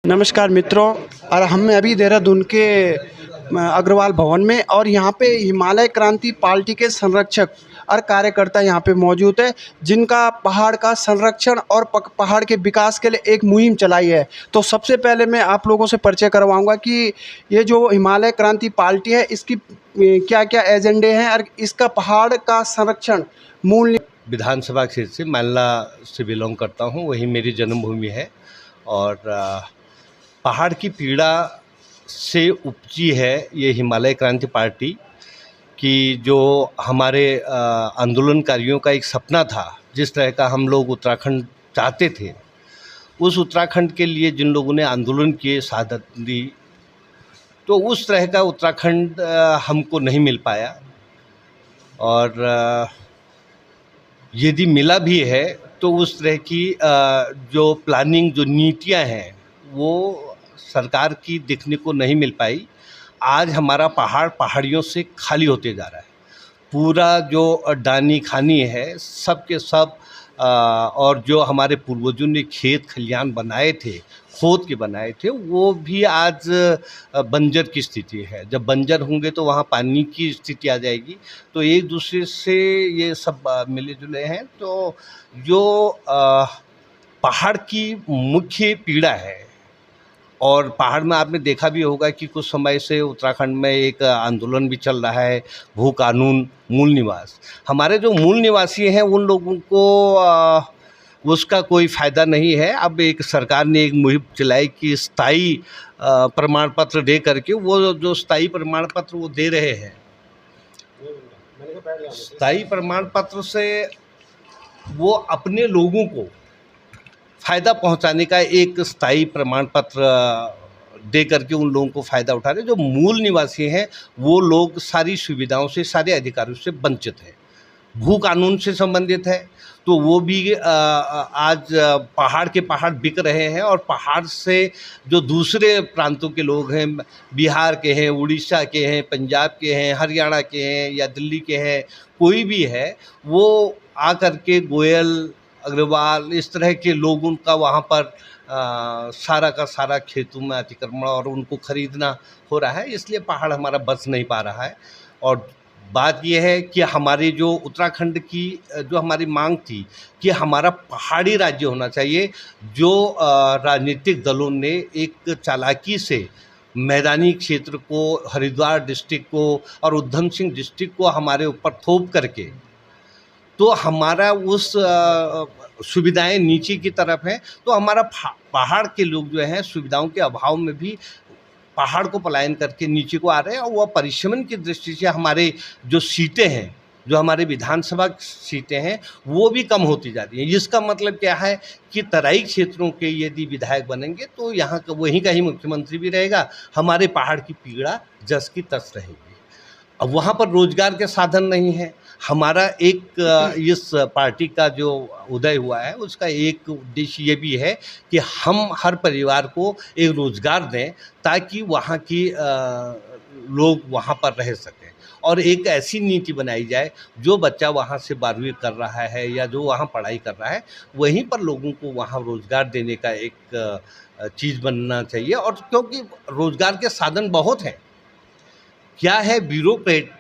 नमस्कार मित्रों। और हम अभी देहरादून के अग्रवाल भवन में, और यहाँ पे हिमालय क्रांति पार्टी के संरक्षक और कार्यकर्ता यहाँ पे मौजूद है, जिनका पहाड़ का संरक्षण और पहाड़ के विकास के लिए एक मुहिम चलाई है। तो सबसे पहले मैं आप लोगों से परिचय करवाऊंगा कि ये जो हिमालय क्रांति पार्टी है, इसकी क्या क्या एजेंडे हैं और इसका पहाड़ का संरक्षण मूल। विधानसभा क्षेत्र से मालना से बिलोंग करता हूँ, वही मेरी जन्मभूमि है। और पहाड़ की पीड़ा से उपजी है ये हिमालय क्रांति पार्टी की, जो हमारे आंदोलनकारियों का एक सपना था। जिस तरह का हम लोग उत्तराखंड चाहते थे, उस उत्तराखंड के लिए जिन लोगों ने आंदोलन किए, शहादत दी, तो उस तरह का उत्तराखंड हमको नहीं मिल पाया। और यदि मिला भी है तो उस तरह की जो प्लानिंग, जो नीतियां हैं, वो सरकार की देखने को नहीं मिल पाई। आज हमारा पहाड़ पहाड़ियों से खाली होते जा रहा है। पूरा जो डानी खानी है, सब के सब और जो हमारे पूर्वजों ने खेत खलियान बनाए थे, खोद के बनाए थे, वो भी आज बंजर की स्थिति है। जब बंजर होंगे तो वहाँ पानी की स्थिति आ जाएगी। तो एक दूसरे से ये सब मिले जुले हैं। तो जो पहाड़ की मुख्य पीड़ा है, और पहाड़ में आपने देखा भी होगा कि कुछ समय से उत्तराखंड में एक आंदोलन भी चल रहा है, भू कानून मूल निवास। हमारे जो मूल निवासी हैं उन लोगों को उसका कोई फ़ायदा नहीं है। अब एक सरकार ने एक मुहिम चलाई कि स्थायी प्रमाण पत्र दे करके, वो जो स्थायी प्रमाण पत्र वो दे रहे हैं, स्थायी प्रमाण पत्र से वो अपने लोगों को फ़ायदा पहुंचाने का एक स्थायी प्रमाण पत्र दे करके उन लोगों को फ़ायदा उठा रहे। जो मूल निवासी हैं वो लोग सारी सुविधाओं से, सारे अधिकारों से वंचित हैं। भू कानून से संबंधित है तो वो भी आज पहाड़ के पहाड़ बिक रहे हैं। और पहाड़ से जो दूसरे प्रांतों के लोग हैं, बिहार के हैं, उड़ीसा के हैं, पंजाब के हैं, हरियाणा के हैं या दिल्ली के हैं, कोई भी है, वो आकर के गोयल, अग्रवाल, इस तरह के लोग, उनका वहाँ पर सारा का सारा खेतों में अतिक्रमण और उनको खरीदना हो रहा है। इसलिए पहाड़ हमारा बच नहीं पा रहा है। और बात यह है कि हमारी जो उत्तराखंड की जो हमारी मांग थी कि हमारा पहाड़ी राज्य होना चाहिए, जो राजनीतिक दलों ने एक चालाकी से मैदानी क्षेत्र को, हरिद्वार डिस्ट्रिक्ट को और उधम सिंह डिस्ट्रिक्ट को हमारे ऊपर थोप करके, तो हमारा उस सुविधाएं नीचे की तरफ हैं। तो हमारा पहाड़ के लोग जो हैं, सुविधाओं के अभाव में भी पहाड़ को पलायन करके नीचे को आ रहे हैं। और वह परिश्रम की दृष्टि से हमारे जो सीटें हैं, जो हमारे विधानसभा सीटें हैं, वो भी कम होती जा रही हैं। इसका मतलब क्या है कि तराई क्षेत्रों के यदि विधायक बनेंगे तो यहाँ का वहीं का ही मुख्यमंत्री भी रहेगा, हमारे पहाड़ की पीड़ा जस की तस रहेगी। अब वहाँ पर रोजगार के साधन नहीं है। हमारा एक इस पार्टी का जो उदय हुआ है, उसका एक उद्देश्य ये भी है कि हम हर परिवार को एक रोजगार दें, ताकि वहाँ की लोग वहाँ पर रह सकें। और एक ऐसी नीति बनाई जाए, जो बच्चा वहाँ से 12वीं कर रहा है या जो वहाँ पढ़ाई कर रहा है, वहीं पर लोगों को वहाँ रोजगार देने का एक चीज़ बनना चाहिए। और क्योंकि रोजगार के साधन बहुत हैं, क्या है, ब्यूरोक्रेट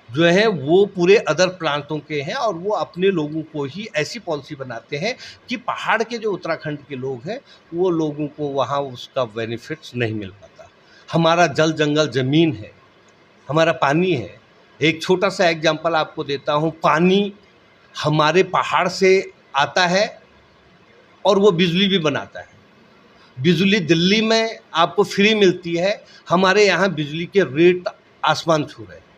जो है वो पूरे अदर प्रांतों के हैं, और वो अपने लोगों को ही ऐसी पॉलिसी बनाते हैं कि पहाड़ के जो उत्तराखंड के लोग हैं, वो लोगों को वहाँ उसका बेनिफिट्स नहीं मिल पाता। हमारा जल जंगल ज़मीन है, हमारा पानी है। एक छोटा सा एग्जांपल आपको देता हूँ। पानी हमारे पहाड़ से आता है और वो बिजली भी बनाता है। बिजली दिल्ली में आपको फ्री मिलती है, हमारे यहाँ बिजली के रेट आसमान छू रहे हैं।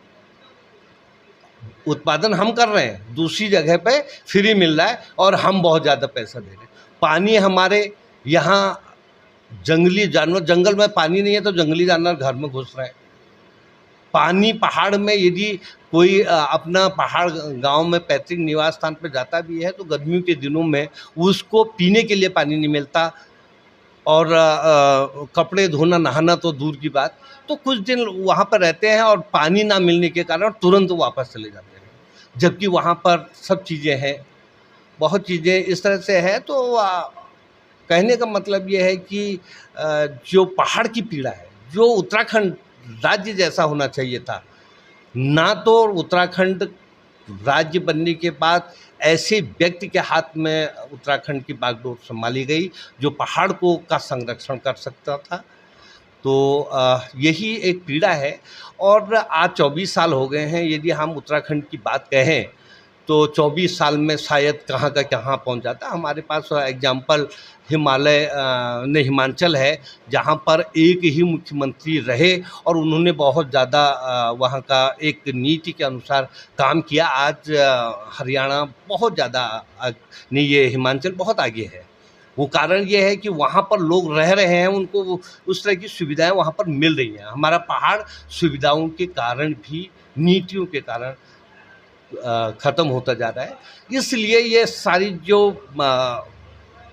उत्पादन हम कर रहे हैं, दूसरी जगह पे फ्री मिल रहा है और हम बहुत ज़्यादा पैसा दे रहे हैं। पानी हमारे यहाँ, जंगली जानवर, जंगल में पानी नहीं है तो जंगली जानवर घर में घुस रहे हैं। पानी पहाड़ में, यदि कोई अपना पहाड़ गांव में पैतृक निवास स्थान पर जाता भी है तो गर्मियों के दिनों में उसको पीने के लिए पानी नहीं मिलता, और कपड़े धोना, नहाना तो दूर की बात। तो कुछ दिन वहाँ पर रहते हैं और पानी ना मिलने के कारण तुरंत वापस चले जाते हैं, जबकि वहाँ पर सब चीज़ें हैं, बहुत चीज़ें इस तरह से है। तो कहने का मतलब ये है कि जो पहाड़ की पीड़ा है, जो उत्तराखंड राज्य जैसा होना चाहिए था, ना तो उत्तराखंड राज्य बनने के बाद ऐसे व्यक्ति के हाथ में उत्तराखंड की बागडोर संभाली गई जो पहाड़ को का संरक्षण कर सकता था। तो यही एक पीड़ा है। और आज 24 साल हो गए हैं, यदि हम उत्तराखंड की बात कहें तो 24 साल में शायद कहाँ का कहाँ पहुँच जाता। हमारे पास एग्जाम्पल हिमाचल है, जहाँ पर एक ही मुख्यमंत्री रहे और उन्होंने बहुत ज़्यादा वहाँ का एक नीति के अनुसार काम किया। आज हरियाणा बहुत ज़्यादा नहीं, ये हिमाचल बहुत आगे है। वो कारण ये है कि वहाँ पर लोग रह रहे हैं, उनको उस तरह की सुविधाएं वहाँ पर मिल रही हैं। हमारा पहाड़ सुविधाओं के कारण भी, नीतियों के कारण ख़त्म होता जा रहा है। इसलिए ये सारी जो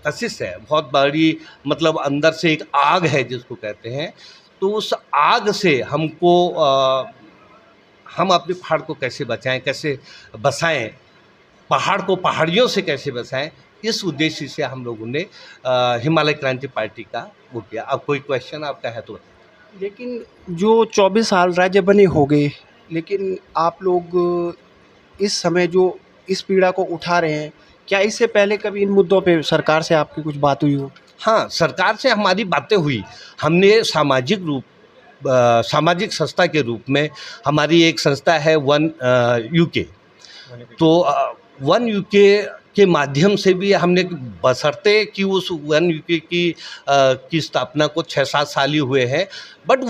कशिश है बहुत बड़ी, मतलब अंदर से एक आग है जिसको कहते हैं। तो उस आग से हमको हम अपने पहाड़ को कैसे बचाएं, कैसे बसाएं, पहाड़ को पहाड़ियों से कैसे बचाएं, इस उद्देश्य से हम लोगों ने हिमालय क्रांति पार्टी का वो किया। अब कोई क्वेश्चन आपका है तो बताइए। लेकिन जो 24 साल राज्य बने हो गए, लेकिन आप लोग इस समय जो इस पीड़ा को उठा रहे हैं, क्या इससे पहले कभी इन मुद्दों पे सरकार से आपकी कुछ बात हुई हो? हाँ, सरकार से हमारी बातें हुई। हमने सामाजिक संस्था के रूप में, हमारी एक संस्था है वन यूके, तो वन यूके के माध्यम से भी हमने, बशर्ते कि उस वन यूके की स्थापना को 6-7 साल ही हुए हैं, बट